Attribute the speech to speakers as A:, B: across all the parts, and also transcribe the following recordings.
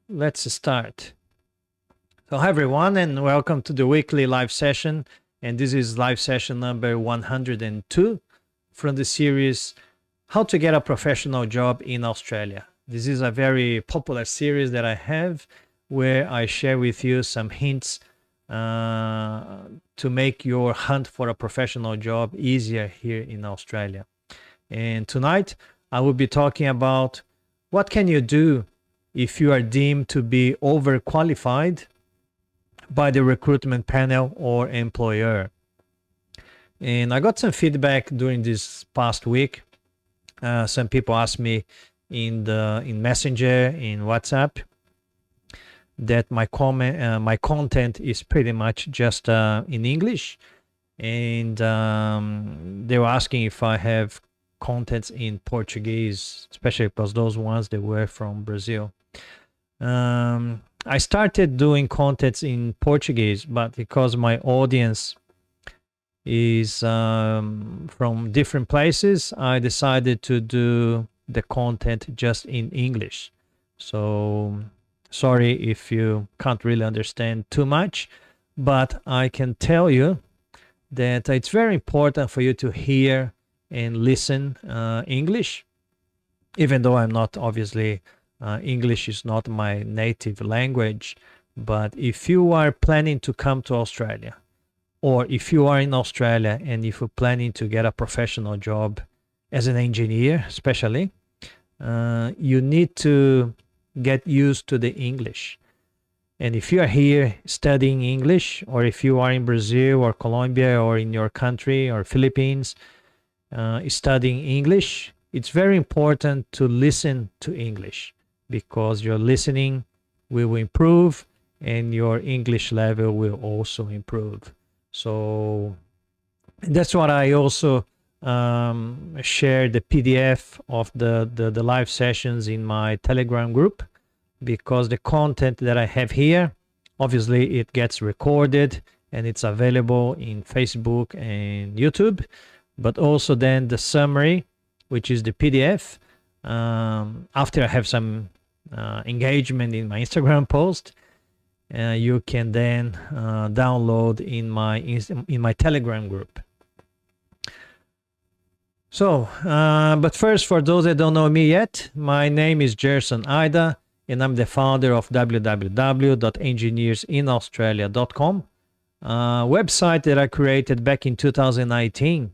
A: let's start. So hi everyone and welcome to the weekly live session, and this is live session number 102 from the series How to Get a Professional Job in Australia. This is a very popular series that I have where I share with you some hints to make your hunt for a professional job easier here in Australia. And tonight I will be talking about what can you do if you are deemed to be overqualified by the recruitment panel or employer. And I got some feedback during this past week. Some people asked me in Messenger, in WhatsApp, that my content is pretty much just in English, and they were asking if I have contents in Portuguese, especially because those ones that were from Brazil. I started doing contents in Portuguese, but because my audience is from different places, I decided to do the content just in English. So sorry if you can't really understand too much, but I can tell you that it's very important for you to hear and listen English, even though I'm not obviously English is not my native language. But if you are planning to come to Australia, or if you are in Australia and if you're planning to get a professional job as an engineer, especially, you need to get used to the English. And if you are here studying English, or if you are in Brazil or Colombia or in your country or Philippines studying English, it's very important to listen to English, because your listening will improve and your English level will also improve. So that's what I also share the PDF of the live sessions in my Telegram group, because the content that I have here, obviously it gets recorded and it's available in Facebook and YouTube, but also then the summary, which is the PDF, after I have some engagement in my Instagram post, you can then download in my Telegram group. So, but first, for those that don't know me yet, my name is Gerson Ida, and I'm the founder of www.engineersinaustralia.com, a website that I created back in 2019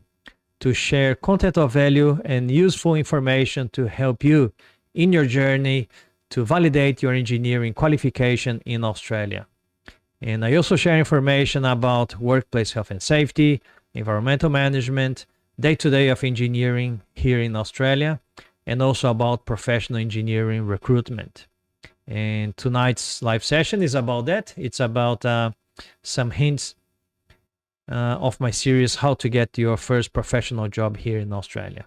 A: to share content of value and useful information to help you in your journey to validate your engineering qualification in Australia. And I also share information about workplace health and safety, environmental management, day-to-day of engineering here in Australia, and also about professional engineering recruitment. And tonight's live session is about that. It's about some hints of my series, How to Get Your First Professional Job Here in Australia.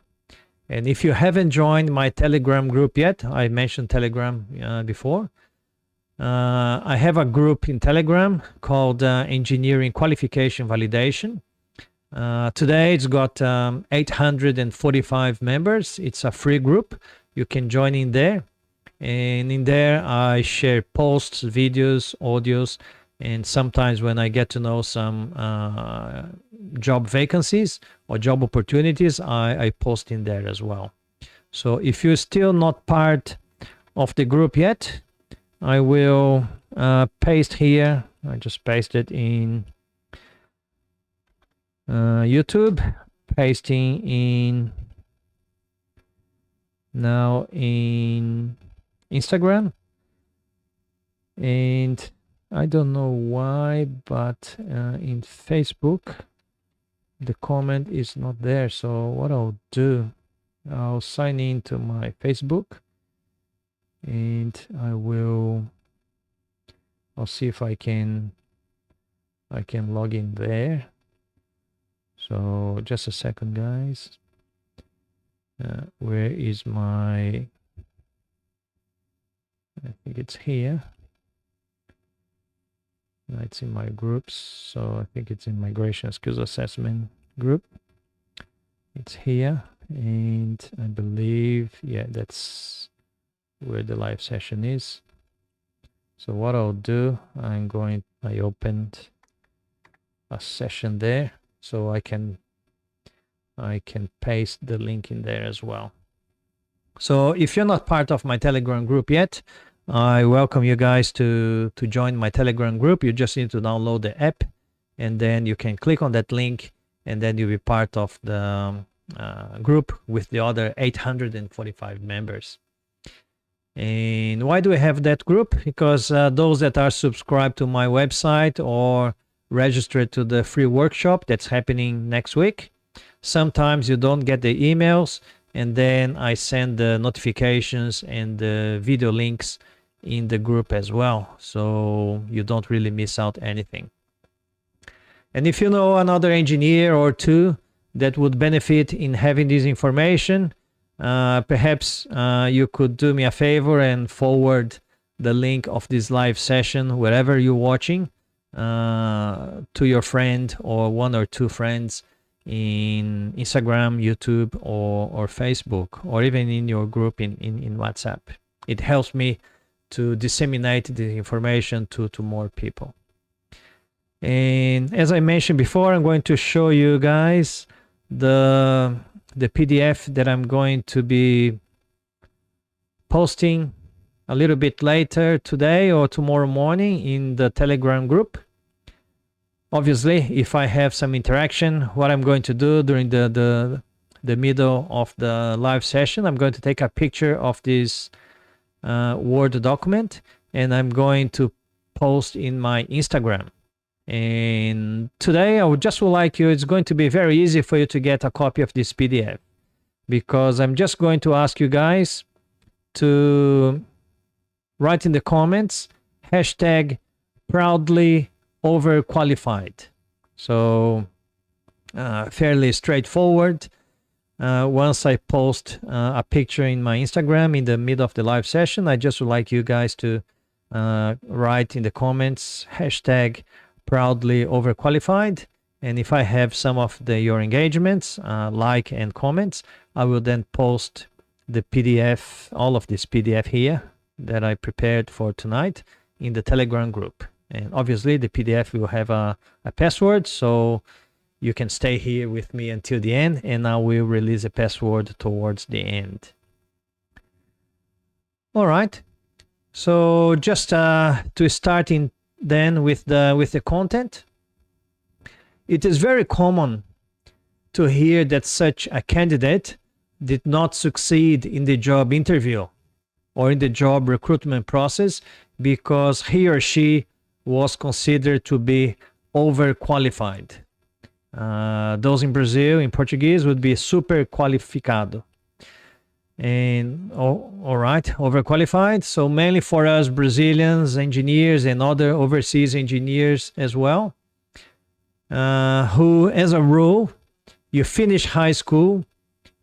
A: And if you haven't joined my Telegram group yet, I mentioned Telegram before. I have a group in Telegram called Engineering Qualification Validation. Today it's got 845 members. It's a free group. You can join in there. And in there I share posts, videos, audios, and sometimes when I get to know some job vacancies or job opportunities, I post in there as well. So if you're still not part of the group yet, I will paste here. I just pasted in YouTube, pasting in now in Instagram, and I don't know why, but in Facebook the comment is not there. So what I'll do, I'll sign in to my Facebook, and I'll see if I can log in there. So just a second, guys. Where is my, I think it's here. It's in my groups, so I think it's in migration skills assessment group. It's here, and I believe, yeah, that's where the live session is. So what I'll do, I opened a session there, so I can paste the link in there as well. So if you're not part of my Telegram group yet, I welcome you guys to join my Telegram group. You just need to download the app, and then you can click on that link, and then you'll be part of the group with the other 845 members. And why do I have that group? Because those that are subscribed to my website or registered to the free workshop that's happening next week, sometimes you don't get the emails, and then I send the notifications and the video links in the group as well, so you don't really miss out anything. And if you know another engineer or two that would benefit in having this information, perhaps you could do me a favor and forward the link of this live session wherever you're watching to your friend or one or two friends in Instagram, YouTube, or Facebook, or even in your group in WhatsApp. It helps me to disseminate the information to more people. And as I mentioned before, I'm going to show you guys the PDF that I'm going to be posting a little bit later today or tomorrow morning in the Telegram group. Obviously, if I have some interaction, what I'm going to do during the middle of the live session, I'm going to take a picture of this Word document, and I'm going to post in my Instagram. And today I would like you, it's going to be very easy for you to get a copy of this PDF, because I'm just going to ask you guys to write in the comments hashtag proudly overqualified. So fairly straightforward. Once I post a picture in my Instagram in the middle of the live session, I just would like you guys to write in the comments hashtag proudly overqualified. And if I have some of your engagements, like and comments, I will then post the PDF, all of this PDF here that I prepared for tonight in the Telegram group. And obviously the PDF will have a password, so you can stay here with me until the end, and I will release a password towards the end. All right. So just to start in then with the content, it is very common to hear that such a candidate did not succeed in the job interview or in the job recruitment process because he or she was considered to be overqualified. Those in Brazil, in Portuguese, would be super qualificado. And all right, overqualified. So mainly for us Brazilians, engineers, and other overseas engineers as well, who, as a rule, you finish high school,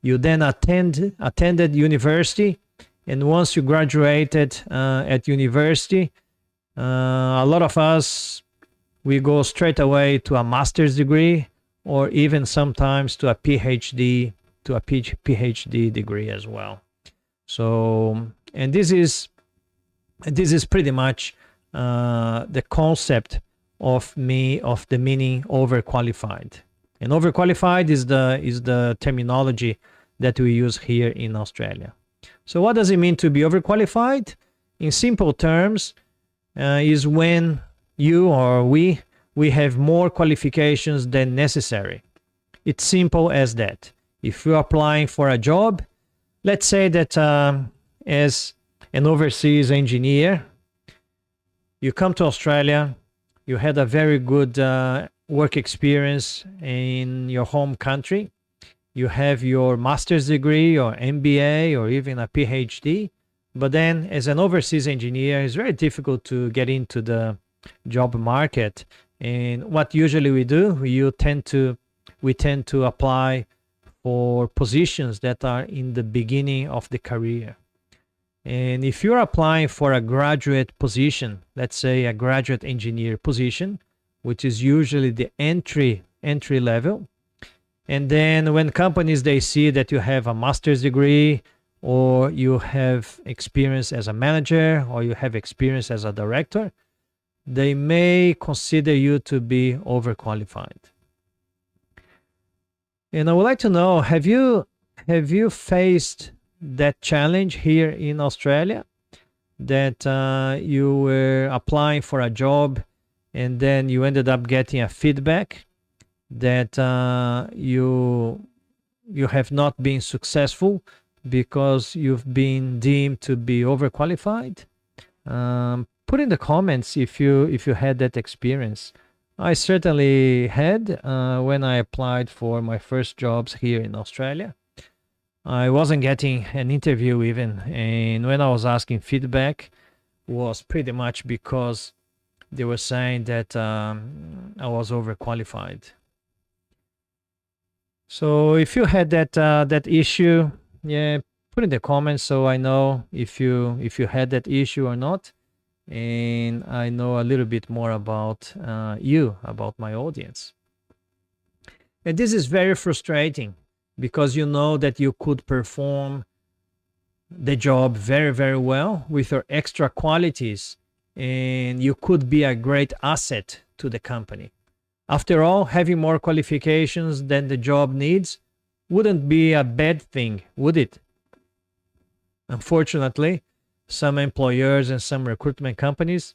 A: you then attended university, and once you graduated at university, a lot of us, we go straight away to a master's degree, or even sometimes to a PhD, degree as well. So, and this is pretty much the concept of the meaning overqualified. And overqualified is the terminology that we use here in Australia. So what does it mean to be overqualified? In simple terms, is when you or we have more qualifications than necessary. It's simple as that. If you're applying for a job, let's say that as an overseas engineer, you come to Australia, you had a very good work experience in your home country, you have your master's degree or MBA or even a PhD, but then as an overseas engineer, it's very difficult to get into the job market. And what usually we do, we tend to apply for positions that are in the beginning of the career. And if you're applying for a graduate position, let's say a graduate engineer position, which is usually the entry level, and then when companies, they see that you have a master's degree or you have experience as a manager, or you have experience as a director, they may consider you to be overqualified. And I would like to know, have you faced that challenge here in Australia, that you were applying for a job and then you ended up getting a feedback that you have not been successful because you've been deemed to be overqualified? Put in the comments if you had that experience. I certainly had when I applied for my first jobs here in Australia. I wasn't getting an interview even, and when I was asking feedback, was pretty much because they were saying that I was overqualified. So if you had that issue, yeah, put in the comments so I know if you had that issue or not, and I know a little bit more about about my audience. And this is very frustrating because you know that you could perform the job very, very well with your extra qualities, and you could be a great asset to the company. After all, having more qualifications than the job needs wouldn't be a bad thing, would it? Unfortunately, some employers and some recruitment companies,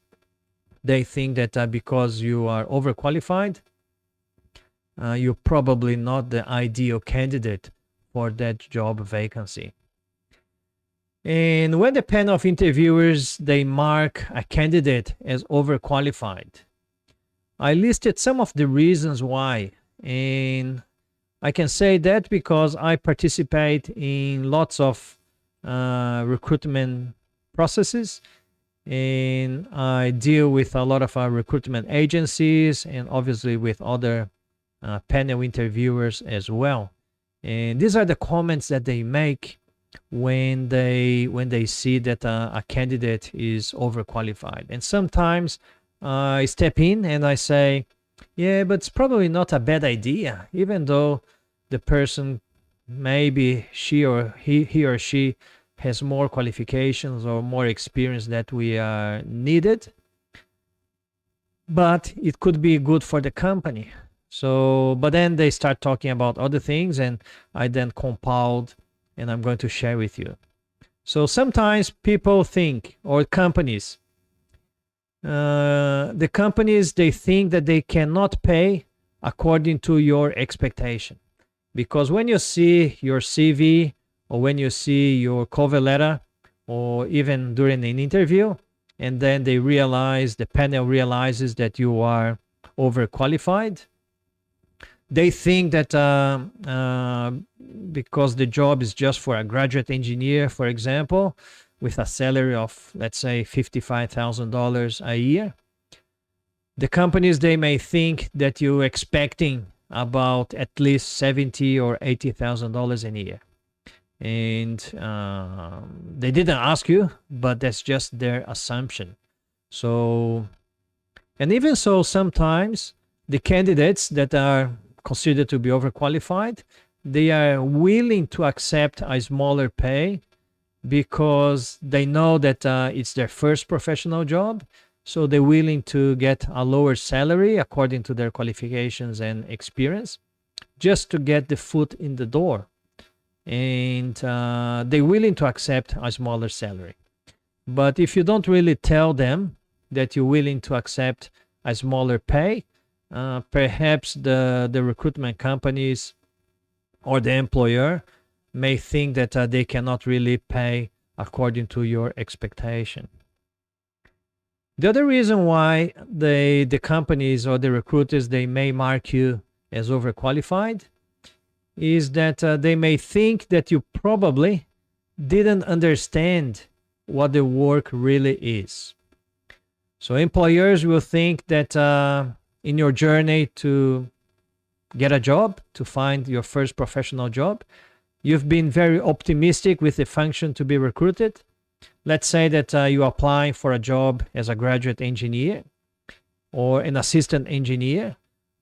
A: they think that because you are overqualified, you're probably not the ideal candidate for that job vacancy. And when the panel of interviewers, they mark a candidate as overqualified, I listed some of the reasons why. And I can say that because I participate in lots of recruitment processes, and I deal with a lot of recruitment agencies and obviously with other panel interviewers as well. And these are the comments that they make when they see that a candidate is overqualified. And sometimes I step in and I say, yeah, but it's probably not a bad idea, even though the person, maybe he or she has more qualifications or more experience that we are needed, but it could be good for the company. So, but then they start talking about other things, and I then compiled, and I'm going to share with you. So sometimes people think, or companies, the companies, they think that they cannot pay according to your expectation. Because when you see your CV, or when you see your cover letter, or even during an interview, and then the panel realizes that you are overqualified, they think that because the job is just for a graduate engineer, for example, with a salary of, let's say, $55,000 a year, the companies, they may think that you're expecting about at least $70,000 or $80,000 a year. And they didn't ask you, but that's just their assumption. So, and even so, sometimes the candidates that are considered to be overqualified, they are willing to accept a smaller pay because they know that it's their first professional job. So they're willing to get a lower salary according to their qualifications and experience, just to get the foot in the door. And they're willing to accept a smaller salary. But if you don't really tell them that you're willing to accept a smaller pay, perhaps the recruitment companies or the employer may think that they cannot really pay according to your expectation. The other reason why the companies or the recruiters, they may mark you as overqualified is that they may think that you probably didn't understand what the work really is. So employers will think that in your journey to get a job, to find your first professional job, you've been very optimistic with the function to be recruited. Let's say that you're applying for a job as a graduate engineer or an assistant engineer,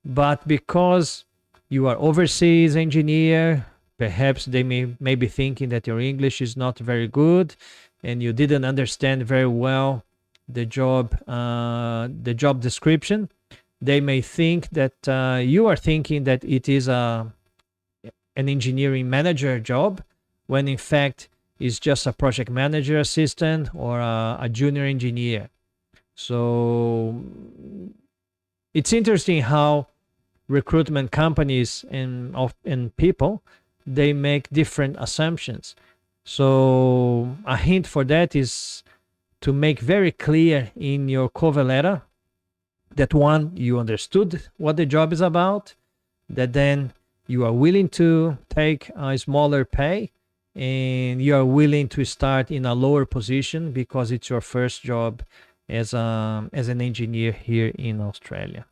A: but because you are overseas engineer, Perhaps they may be thinking that your English is not very good and you didn't understand very well the job description. They may think that you are thinking that it is an engineering manager job, when in fact it's just a project manager assistant or a junior engineer. So it's interesting how recruitment companies and people, they make different assumptions. So a hint for that is to make very clear in your cover letter that, one, you understood what the job is about, that then you are willing to take a smaller pay, and you are willing to start in a lower position because it's your first job as an engineer here in Australia.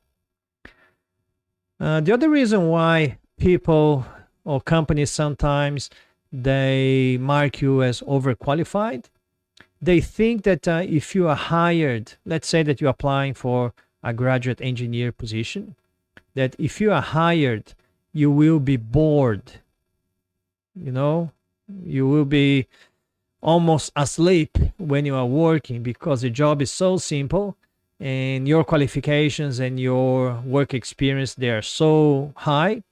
A: The other reason why people or companies sometimes they mark you as overqualified, they think that if you are hired, let's say that you're applying for a graduate engineer position, that if you are hired, you will be bored. You will be almost asleep when you are working because the job is so simple and your qualifications and your work experience, they are so high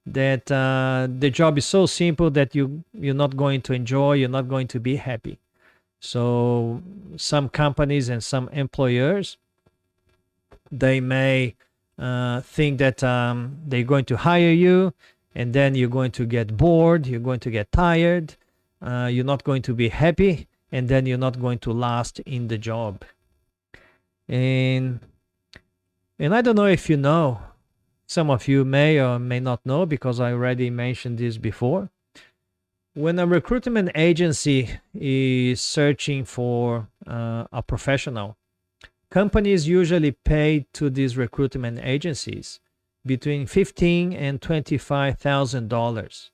A: that the job is so simple that you're not going to enjoy, you're not going to be happy. So some companies and some employers, they may think that they're going to hire you, and then you're going to get bored, you're going to get tired, you're not going to be happy, and then you're not going to last in the job. And I don't know if you know, some of you may or may not know, because I already mentioned this before. When a recruitment agency is searching for a professional, companies usually pay to these recruitment agencies between $15,000 and $25,000.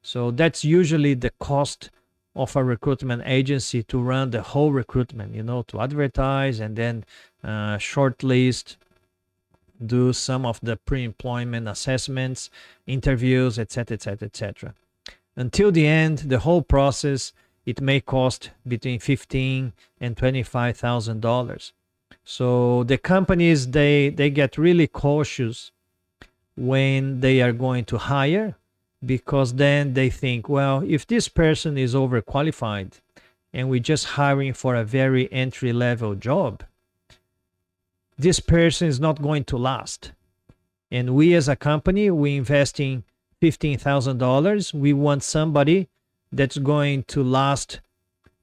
A: So that's usually the cost of a recruitment agency to run the whole recruitment, to advertise and then shortlist, do some of the pre-employment assessments, interviews, etc., etc., etc. Until the end, the whole process, it may cost between $15,000 and $25,000. So the companies, they get really cautious when they are going to hire, because then they think, well, if this person is overqualified and we're just hiring for a very entry-level job, this person is not going to last. And we as a company, we invest in $15,000. We want somebody that's going to last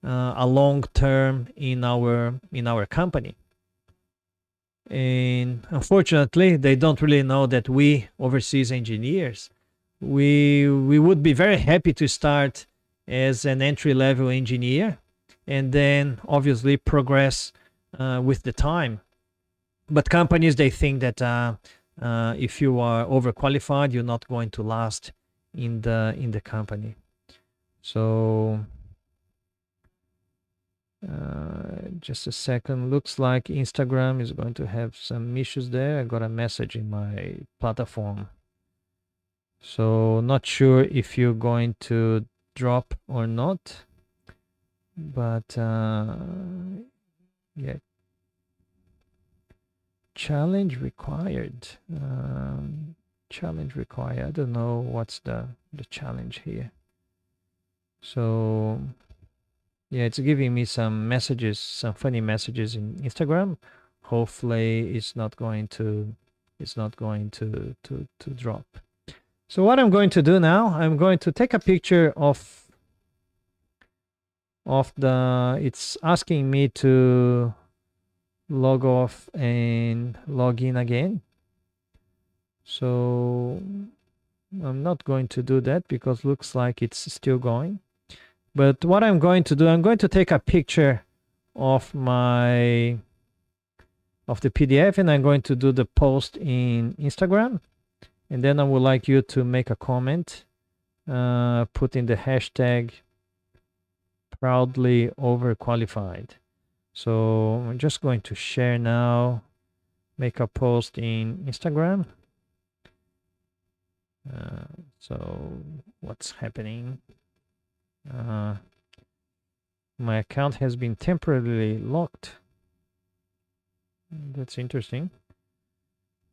A: a long term in our company. And unfortunately, they don't really know that we, overseas engineers, we would be very happy to start as an entry-level engineer and then obviously progress with the time. But companies, they think that if you are overqualified, you're not going to last in the company. So just a second. Looks like Instagram is going to have some issues there. I got a message in my platform. So not sure if you're going to drop or not. But yeah. Challenge required. Challenge required. I don't know what's the challenge here. So yeah, it's giving me some messages, some funny messages in Instagram. Hopefully it's not going to drop. So what I'm going to do now, I'm going to take a picture of it's asking me to log off and log in again. So I'm not going to do that because looks like it's still going. But what I'm going to do, I'm going to take a picture of the PDF, and I'm going to do the post in Instagram. And then I would like you to make a comment, put in the hashtag proudly overqualified. So I'm just going to share now, make a post in Instagram. So what's happening? My account has been temporarily locked. That's interesting.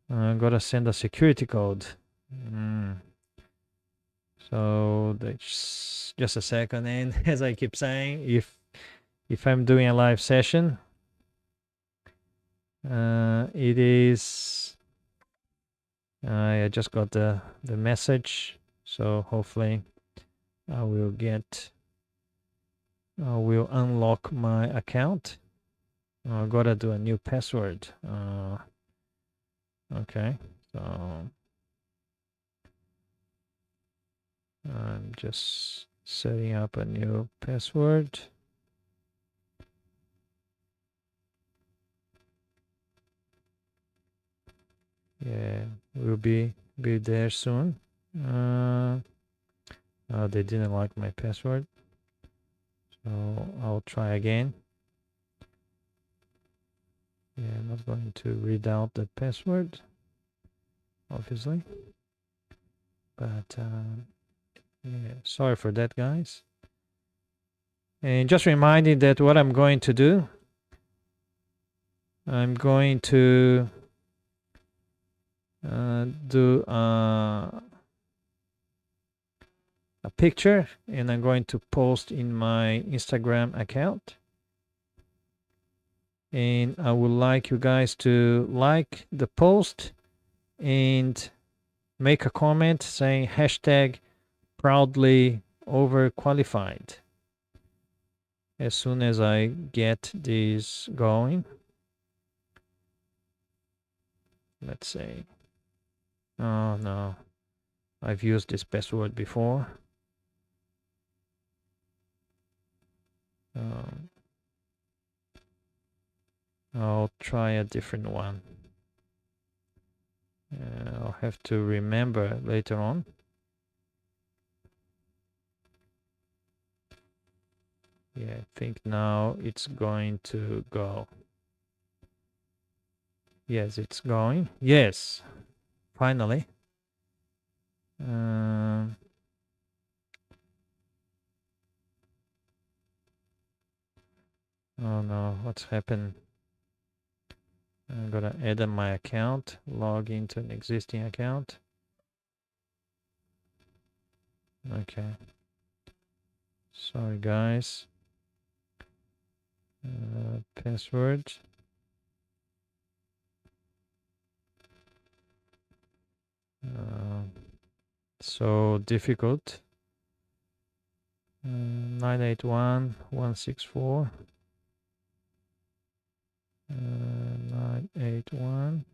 A: Gotta send a security code. So that's just a second. And as I keep saying, if I'm doing a live session, it is. I just got the message, so hopefully I will unlock my account. I gotta do a new password. Okay, so I'm just setting up a new password. Yeah, we'll be there soon. They didn't like my password, so I'll try again. Yeah, I'm not going to read out the password, obviously, but yeah, sorry for that, guys. And just reminding that what I'm going to do, I'm going to do a picture, and I'm going to post in my Instagram account. And I would like you guys to like the post and make a comment saying hashtag proudly overqualified. As soon as I get this going, let's say, oh no, I've used this password before. I'll try a different one. I'll have to remember later on. Yeah, I think now it's going to go. Yes, it's going. Yes, finally. Oh no, what's happened? I'm gonna add my account, log into an existing account. Okay. Sorry, guys. Password. So difficult. 981-164. 981.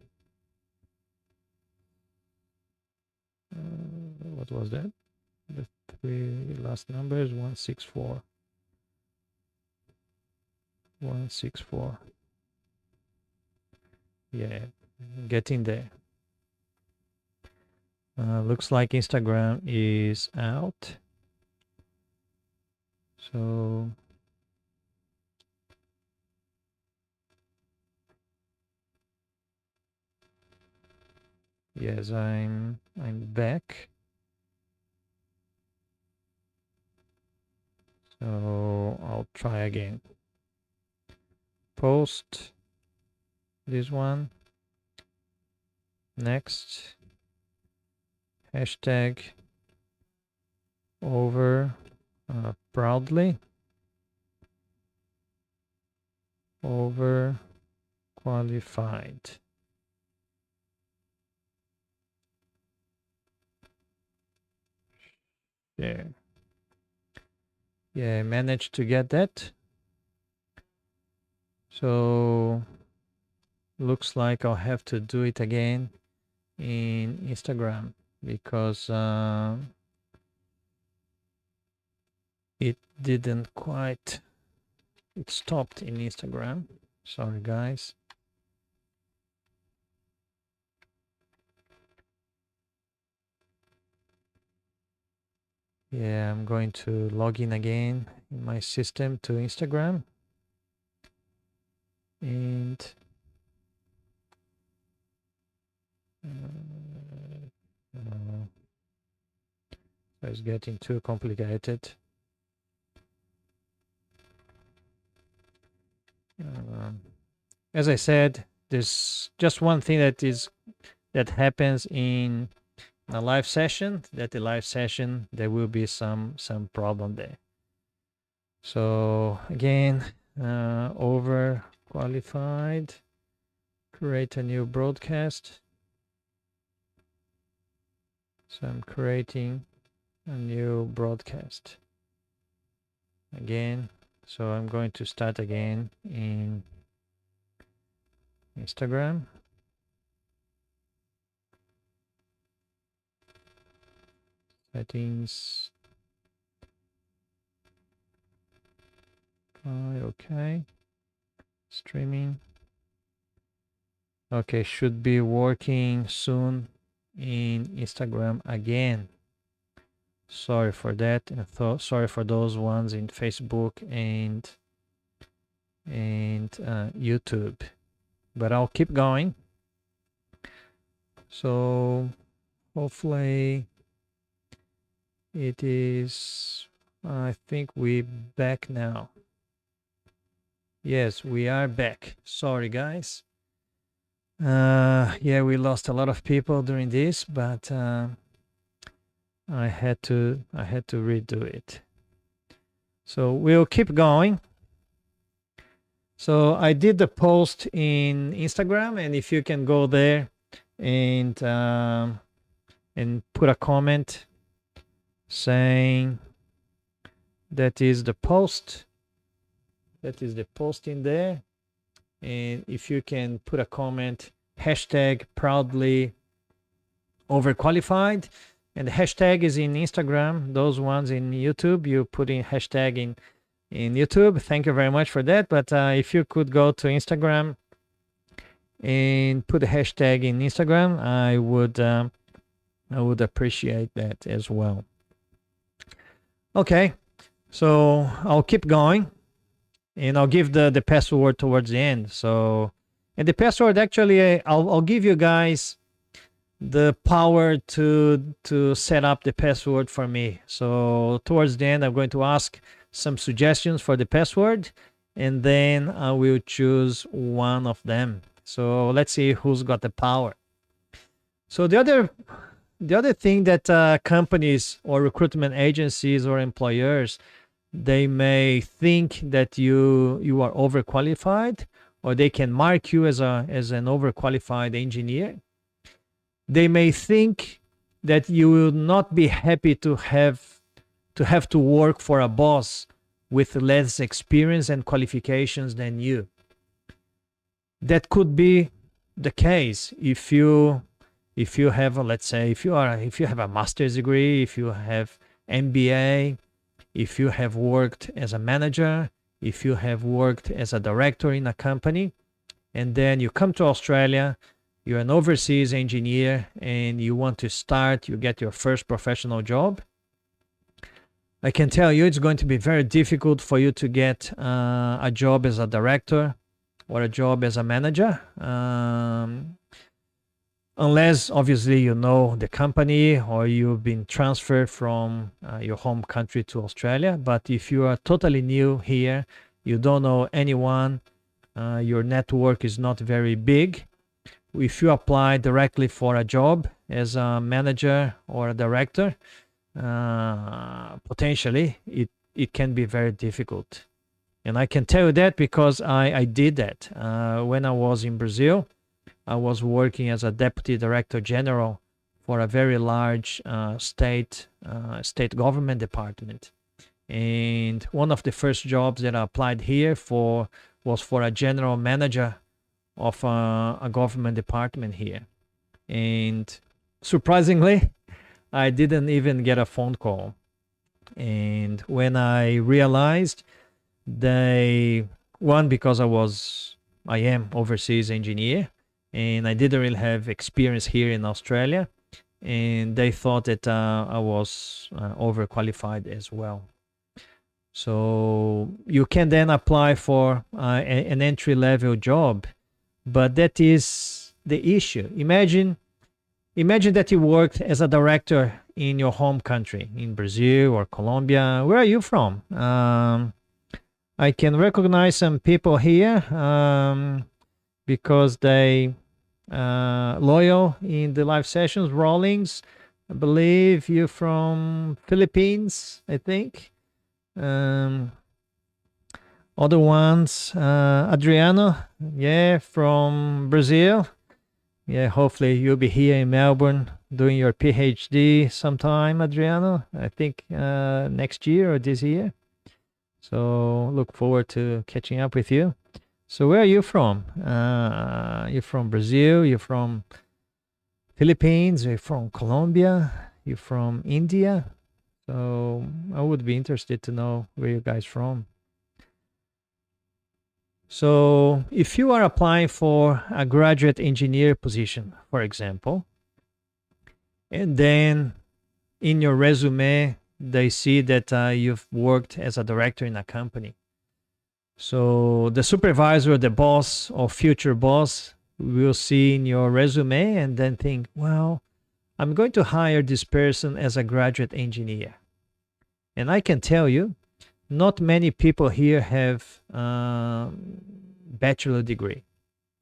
A: What was that? The three last numbers. 164. 164. Yeah, getting there. Looks like Instagram is out. So yes, I'm back. So I'll try again. Post this one. Next. Hashtag over proudly. Overqualified. There. Yeah, I managed to get that. So looks like I'll have to do it again in Instagram because it didn't quite, it stopped in Instagram. Sorry, guys. Yeah, I'm going to log in again in my system to Instagram. And it's getting too complicated. As I said, there's just one thing that happens in a live session. That the live session there will be some problem there. So again, overqualified. Create a new broadcast. So I'm creating a new broadcast again. So I'm going to start again in Instagram. Settings. Okay. Streaming. Okay, should be working soon in Instagram again. Sorry for that, and sorry for those ones in Facebook and YouTube, but I'll keep going. So hopefully it is. I think we're back now. Yes, we are back. Sorry, guys. Yeah, we lost a lot of people during this, but I had to redo it. So we'll keep going. So I did the post in Instagram, and if you can go there and put a comment saying that is the post. That is the post in there. And if you can put a comment, hashtag proudly overqualified, and the hashtag is in Instagram. Those ones in YouTube, you put in hashtag in YouTube. Thank you very much for that. But if you could go to Instagram and put a hashtag in Instagram, I would appreciate that as well. Okay, so I'll keep going. And I'll give the password towards the end. So, and the password actually, I'll give you guys the power to set up the password for me. So towards the end, I'm going to ask some suggestions for the password, and then I will choose one of them. So let's see who's got the power. So the other thing that companies or recruitment agencies or employers, they may think that you are overqualified, or they can mark you as an overqualified engineer. They may think that you will not be happy to have to work for a boss with less experience and qualifications than you. That could be the case if you have let's say if you have a master's degree, if you have MBA, if you have worked as a manager, if you have worked as a director in a company, and then you come to Australia, you're an overseas engineer, and you want to start, you get your first professional job, I can tell you it's going to be very difficult for you to get a job as a director or a job as a manager. Unless obviously you know the company or you've been transferred from your home country to Australia. But if you are totally new here, you don't know anyone, your network is not very big. If you apply directly for a job as a manager or a director, potentially it can be very difficult. And I can tell you that because I did that. When I was in Brazil, I was working as a deputy director general for a very large state government department. And one of the first jobs that I applied here for was for a general manager of a government department here. And surprisingly, I didn't even get a phone call. And when I realized because I am overseas engineer, and I didn't really have experience here in Australia, and they thought that I was overqualified as well. So you can then apply for an entry-level job, but that is the issue. Imagine that you worked as a director in your home country, in Brazil or Colombia. Where are you from? I can recognize some people here because they loyal in the live sessions. Rawlings, I believe you're from Philippines, I think. Other ones, Adriano, yeah, from Brazil. Yeah, hopefully you'll be here in Melbourne doing your PhD sometime, Adriano. I think next year or this year. So look forward to catching up with you. So where are you from? You're from Brazil, you're from Philippines, you're from Colombia, you're from India. So I would be interested to know where you guys from. So if you are applying for a graduate engineer position, for example, and then in your resume, they see that you've worked as a director in a company. So the supervisor, the boss or future boss will see in your resume and then think, well, I'm going to hire this person as a graduate engineer. And I can tell you, not many people here have bachelor degree.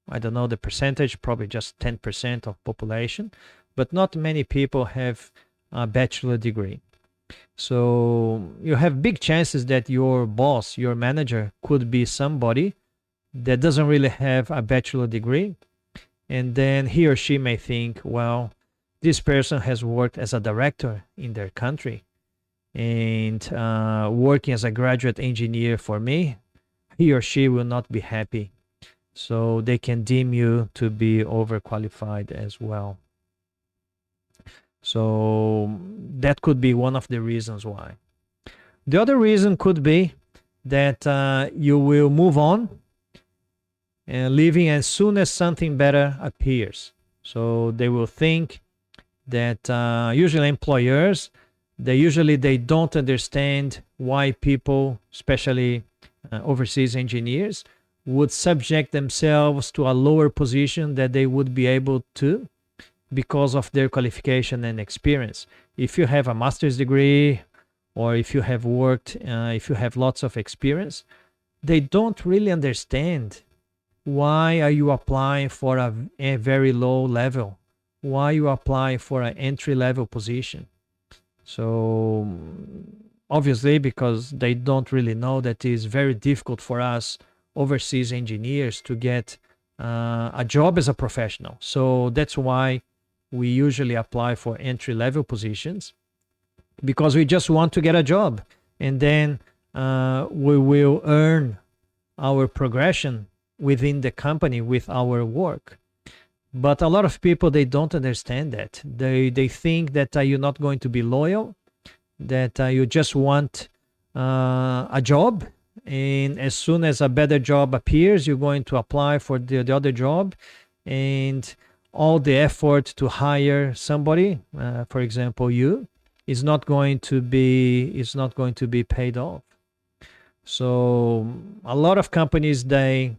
A: I don't know the percentage, probably just 10% of population, but not many people have a bachelor degree. So you have big chances that your boss, your manager, could be somebody that doesn't really have a bachelor degree. And then he or she may think, well, this person has worked as a director in their country and working as a graduate engineer for me, he or she will not be happy. So they can deem you to be overqualified as well. So that could be one of the reasons why. The other reason could be that you will move on and leaving as soon as something better appears. So they will think that usually employers, they don't understand why people, especially overseas engineers, would subject themselves to a lower position that they would be able to because of their qualification and experience. If you have a master's degree or if you have worked, if you have lots of experience, they don't really understand why are you applying for a very low level, why you apply for an entry-level position. So obviously, because they don't really know that it is very difficult for us overseas engineers to get a job as a professional. So that's why we usually apply for entry-level positions, because we just want to get a job, and then we will earn our progression within the company with our work. But a lot of people, they don't understand that. They think that you're not going to be loyal, that you just want a job, and as soon as a better job appears, you're going to apply for the other job, and all the effort to hire somebody, for example, you, is not going to be paid off. So a lot of companies, they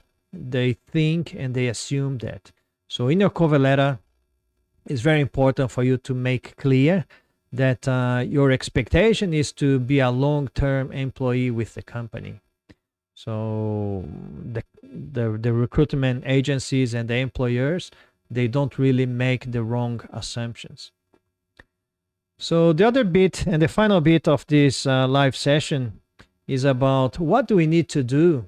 A: think and they assume that. So in your cover letter, it's very important for you to make clear that your expectation is to be a long-term employee with the company. So the recruitment agencies and the employers, they don't really make the wrong assumptions. So the other bit and the final bit of this live session is about what do we need to do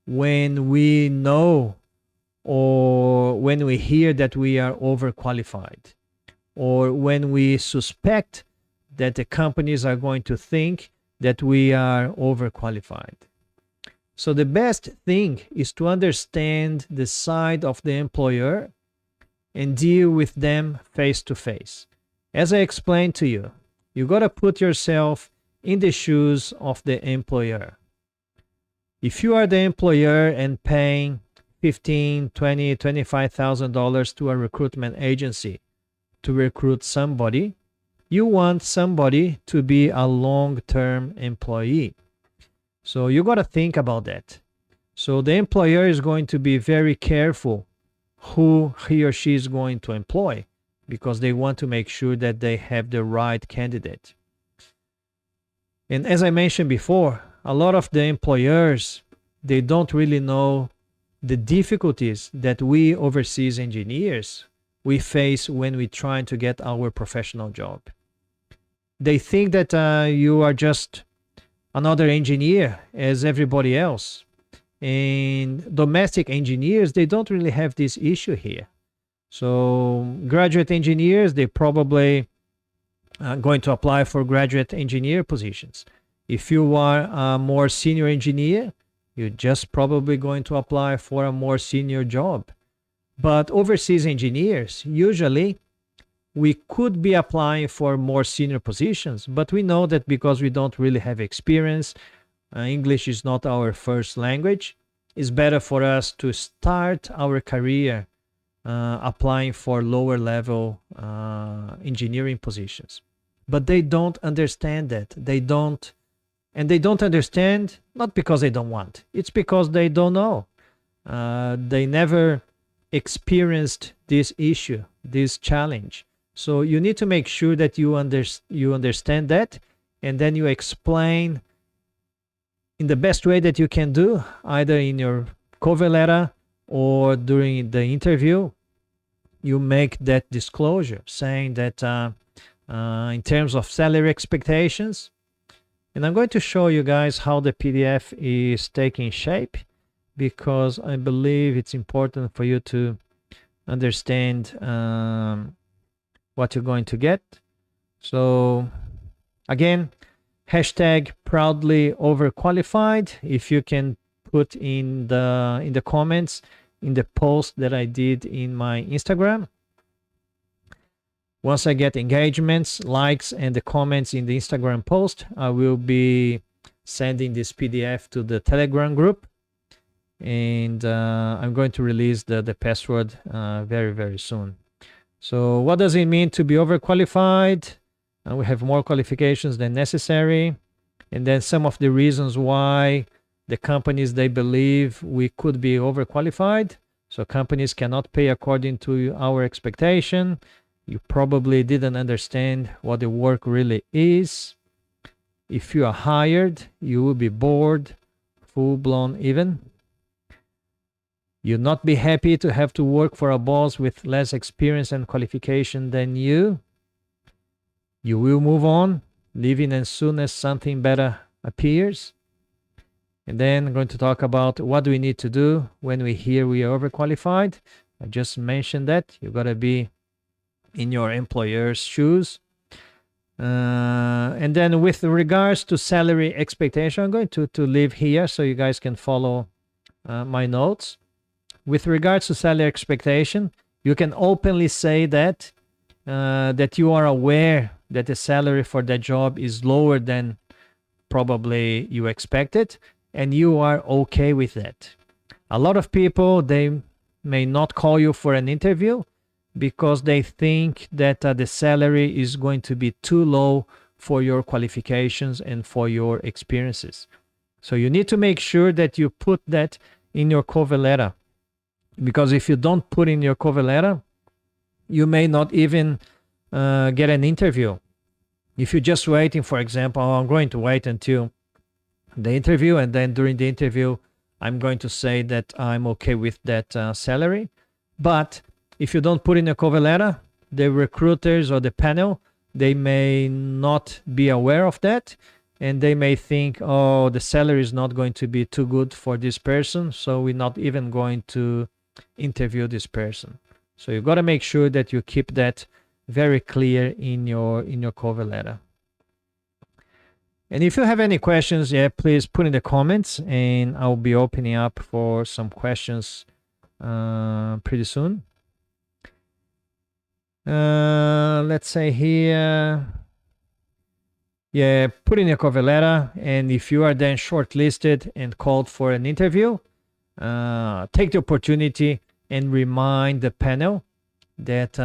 A: when we know or when we hear that we are overqualified, or when we suspect that the companies are going to think that we are overqualified. So the best thing is to understand the side of the employer and deal with them face to face. As I explained to you, you got to put yourself in the shoes of the employer. If you are the employer and paying $15,000, $20,000, $25,000 to a recruitment agency to recruit somebody, you want somebody to be a long-term employee. So you got to think about that. So the employer is going to be very careful who he or she is going to employ, because they want to make sure that they have the right candidate. And as I mentioned before, a lot of the employers, they don't really know the difficulties that we overseas engineers we face when we try to get our professional job. They think that you are just another engineer as everybody else. And domestic engineers, they don't really have this issue here. So graduate engineers, they probably going to apply for graduate engineer positions. If you are a more senior engineer, you're just probably going to apply for a more senior job. But overseas engineers, usually we could be applying for more senior positions, but we know that because we don't really have experience, English is not our first language, it's better for us to start our career applying for lower level engineering positions. But they don't understand that. They don't understand, not because they don't want, it's because they don't know. They never experienced this issue, this challenge. So you need to make sure that you understand that, and then you explain in the best way that you can do, either in your cover letter or during the interview. You make that disclosure saying that in terms of salary expectations, and I'm going to show you guys how the PDF is taking shape, because I believe it's important for you to understand what you're going to get. So again, hashtag proudly overqualified. If you can put in the comments in the post that I did in my Instagram. Once I get engagements, likes, and the comments in the Instagram post, I will be sending this PDF to the Telegram group, and I'm going to release the password very, very soon. So what does it mean to be overqualified? We have more qualifications than necessary, and then some of the reasons why the companies, they believe we could be overqualified. So companies cannot pay according to our expectation. You probably didn't understand what the work really is. If you are hired, you will be bored, full-blown even. You'll not be happy to have to work for a boss with less experience and qualification than you. You will move on, leaving as soon as something better appears. And then I'm going to talk about what do we need to do when we hear we are overqualified. I just mentioned that. You've got to be in your employer's shoes. And then with regards to salary expectation, I'm going to leave here so you guys can follow my notes. With regards to salary expectation, you can openly say that that you are aware that the salary for that job is lower than probably you expected, and you are okay with that. A lot of people, they may not call you for an interview because they think that the salary is going to be too low for your qualifications and for your experiences. So you need to make sure that you put that in your cover letter, because if you don't put in your cover letter, you may not even get an interview. If you're just waiting, for example, I'm going to wait until the interview, and then during the interview, I'm going to say that I'm okay with that salary. But if you don't put in a cover letter, the recruiters or the panel, they may not be aware of that, and they may think, oh, the salary is not going to be too good for this person, so we're not even going to interview this person. So you've got to make sure that you keep that very clear in your cover letter. And if you have any questions, please put in the comments, and I'll be opening up for some questions pretty soon. Let's say here, put in your cover letter, and if you are then shortlisted and called for an interview, take the opportunity and remind the panel that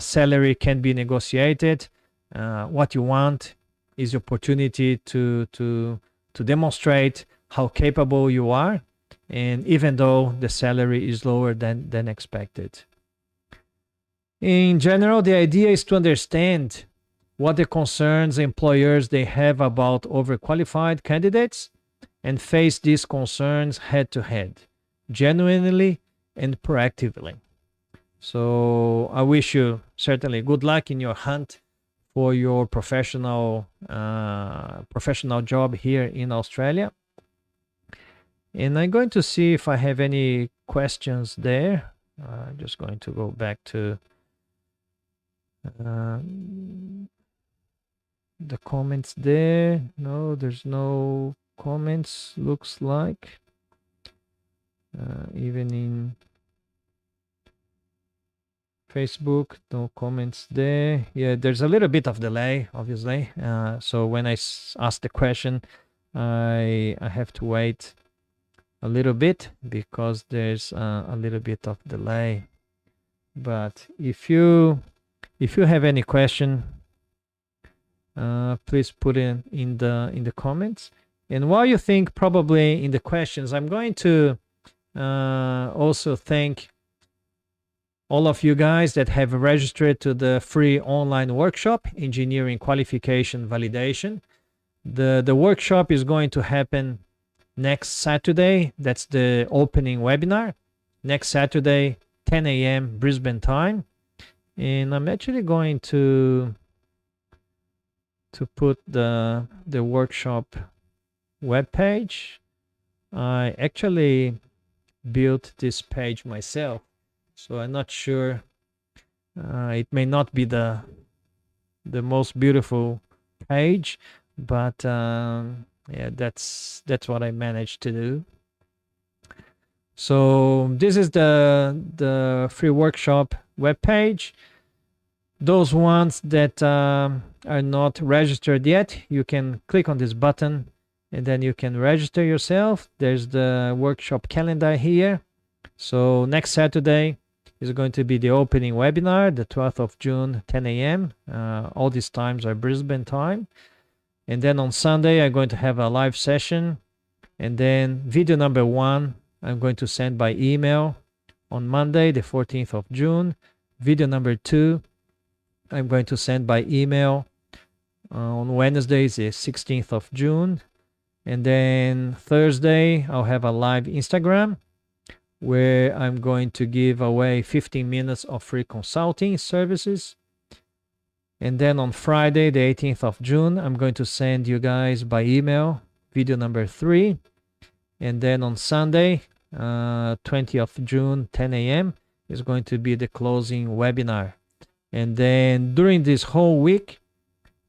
A: salary can be negotiated. What you want is the opportunity to demonstrate how capable you are, and even though the salary is lower than expected. In general, the idea is to understand what the concerns employers they have about overqualified candidates and face these concerns head to head, genuinely and proactively. So I wish you certainly good luck in your hunt for your professional job here in Australia. And I'm going to see if I have any questions there. I'm just going to go back to the comments there. No, there's no comments, looks like. Even in Facebook, no comments there. Yeah, there's a little bit of delay, obviously. So when I ask the question, I have to wait a little bit because there's a little bit of delay. But if you have any question, please put it in the comments. And while you think probably in the questions, I'm going to also thank all of you guys that have registered to the free online workshop, Engineering Qualification Validation. The workshop is going to happen next Saturday. That's the opening webinar. Next Saturday, 10 a.m. Brisbane time. And I'm actually going to put the workshop webpage. I actually built this page myself. So I'm not sure. It may not be the most beautiful page, but yeah, that's what I managed to do. So this is the free workshop webpage. Those ones that are not registered yet, you can click on this button and then you can register yourself. There's the workshop calendar here. So next Saturday is going to be the opening webinar, the 12th of June, 10 a.m. All these times are Brisbane time. And then on Sunday, I'm going to have a live session. And then video number 1, I'm going to send by email on Monday, the 14th of June. Video number 2, I'm going to send by email on Wednesday, the 16th of June. And then Thursday, I'll have a live Instagram where I'm going to give away 15 minutes of free consulting services. And then on Friday, the 18th of June, I'm going to send you guys by email video number 3. And then on Sunday, 20th of June, 10 a.m. is going to be the closing webinar. And then during this whole week,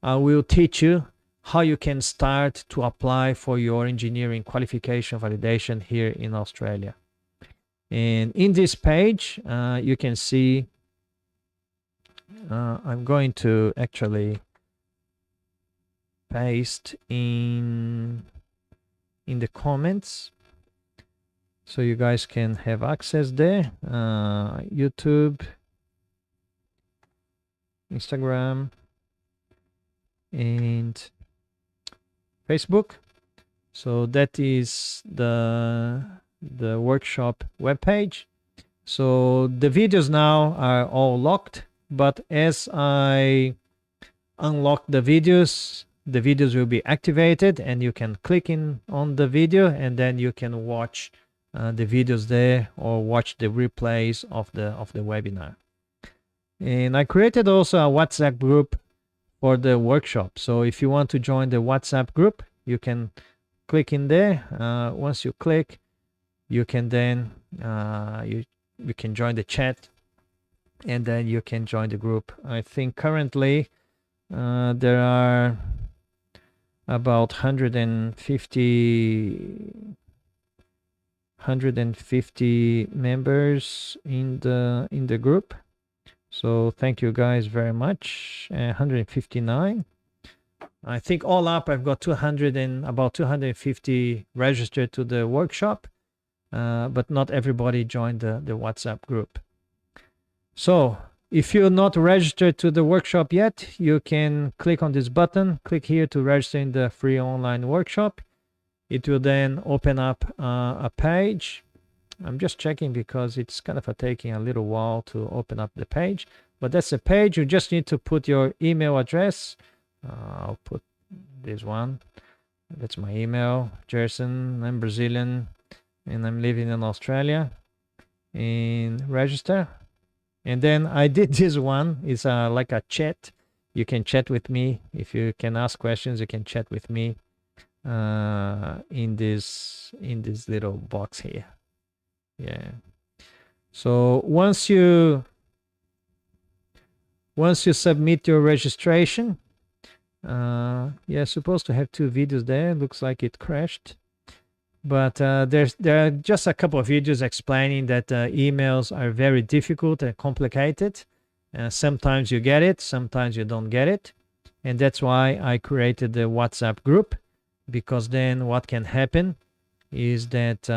A: I will teach you how you can start to apply for your engineering qualification validation here in Australia. And in this page, you can see, I'm going to actually paste in the comments so you guys can have access there. YouTube, Instagram, and Facebook. So that is the workshop webpage. So the videos now are all locked, but as I unlock the videos will be activated and you can click on the video and then you can watch the videos there or watch the replays of the webinar. And I created also a WhatsApp group for the workshop. So if you want to join the WhatsApp group, you can click in there. Once you click, you can then you can join the chat and then you can join the group. I think currently there are about 150 members in the group. So thank you guys very much. 159. I think all up I've got about 250 registered to the workshop, but not everybody joined the WhatsApp group. So if you're not registered to the workshop yet, you can click on this button, click here to register in the free online workshop. It will then open up a page. I'm just checking because it's kind of taking a little while to open up the page. But that's a page. You just need to put your email address. I'll put this one. That's my email. Jerson, I'm Brazilian and I'm living in Australia. And register. And then I did this one. It's like a chat. You can chat with me. If you can ask questions, you can chat with me in this little box here. Yeah. So once you submit your registration, yeah, supposed to have 2 videos there. Looks like it crashed. But there are just a couple of videos explaining that emails are very difficult and complicated. Sometimes you get it, sometimes you don't get it. And that's why I created the WhatsApp group, because then what can happen is that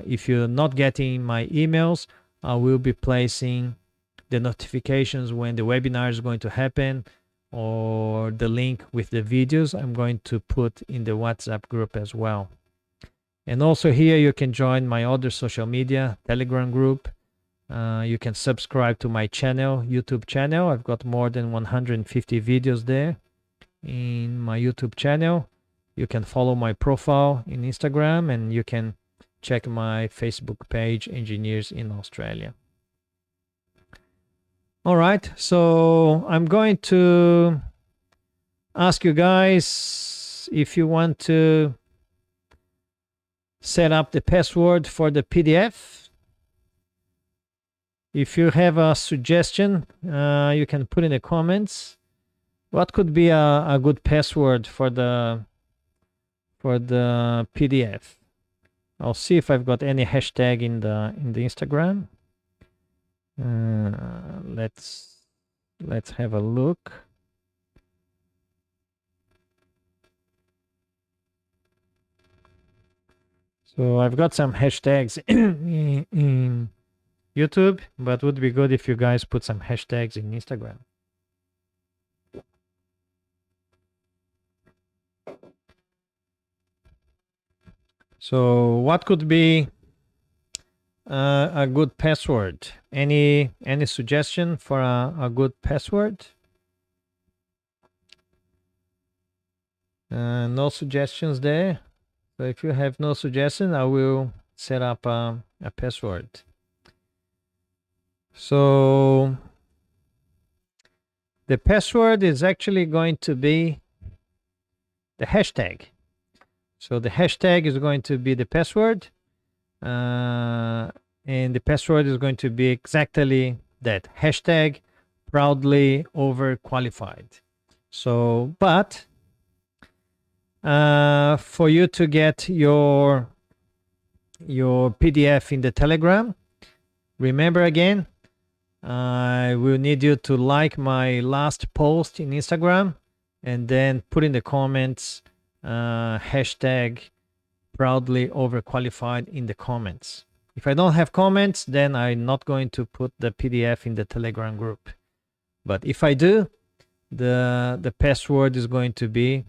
A: if you're not getting my emails, I will be placing the notifications when the webinar is going to happen, or the link with the videos I'm going to put in the WhatsApp group as well. And also here you can join my other social media, Telegram group. You can subscribe to my channel, YouTube channel. I've got more than 150 videos there in my YouTube channel. You can follow my profile in Instagram, and you can check my Facebook page, Engineers in Australia. All right, so I'm going to ask you guys if you want to set up the password for the PDF. If you have a suggestion, you can put in the comments. What could be a good password for the PDF? I'll see if I've got any hashtag in the Instagram. Let's have a look. So I've got some hashtags in YouTube, but would be good if you guys put some hashtags in Instagram. So what could be a good password? Any suggestion for a good password? No suggestions there. So if you have no suggestion, I will set up a password. So the password is actually going to be the hashtag. So the hashtag is going to be the password, and the password is going to be exactly that, hashtag proudly overqualified. So, but for you to get your PDF in the Telegram, remember again, I will need you to like my last post in Instagram and then put in the comments hashtag proudly overqualified in the comments. If I don't have comments, then I'm not going to put the PDF in the Telegram group. But if I do, the password is going to be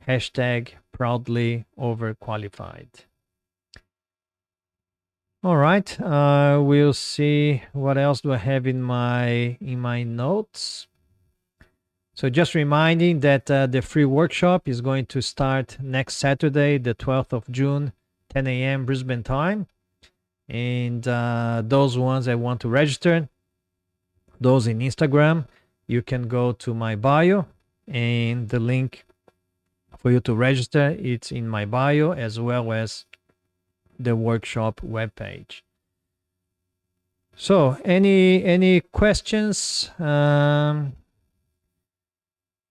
A: hashtag proudly overqualified. All right, we'll see what else do I have in my notes. So just reminding that the free workshop is going to start next Saturday, the 12th of June, 10 a.m. Brisbane time. And those ones that want to register, those in Instagram, you can go to my bio, and the link for you to register, it's in my bio, as well as the workshop webpage. So any questions?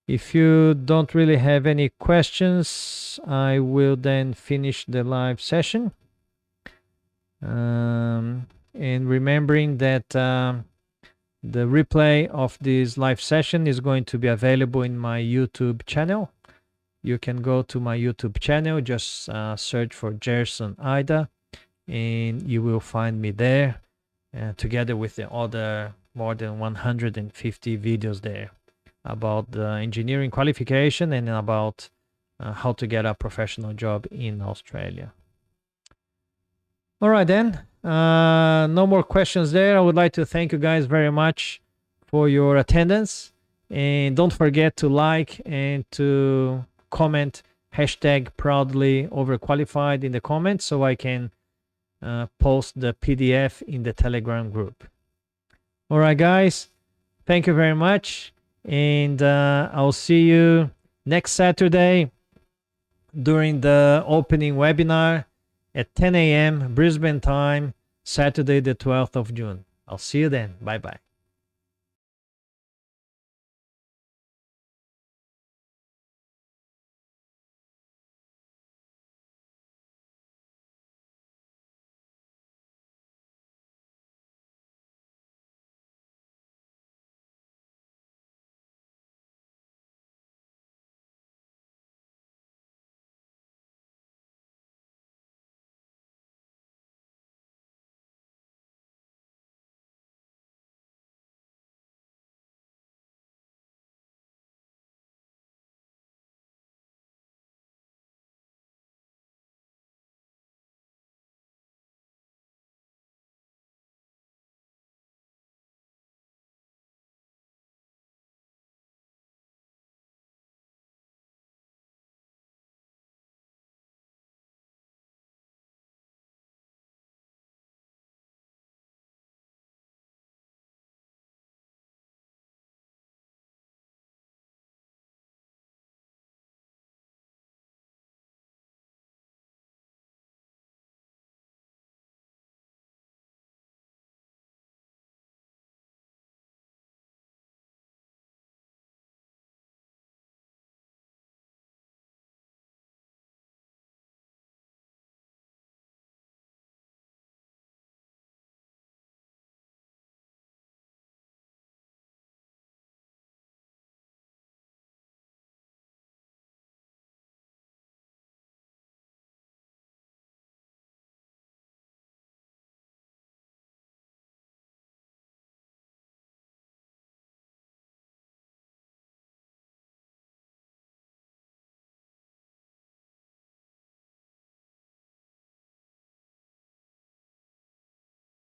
A: If you don't really have any questions, I will then finish the live session. And remembering that the replay of this live session is going to be available in my YouTube channel. You can go to my YouTube channel, just search for Gerson Ida, and you will find me there, together with the other more than 150 videos there about the engineering qualification and about how to get a professional job in Australia. All right then, no more questions there. I would like to thank you guys very much for your attendance. And don't forget to like and to comment hashtag proudly overqualified in the comments so I can post the PDF in the Telegram group. All right, guys. Thank you very much. And I'll see you next Saturday during the opening webinar at 10 a.m. Brisbane time, Saturday the 12th of June. I'll see you then. Bye-bye.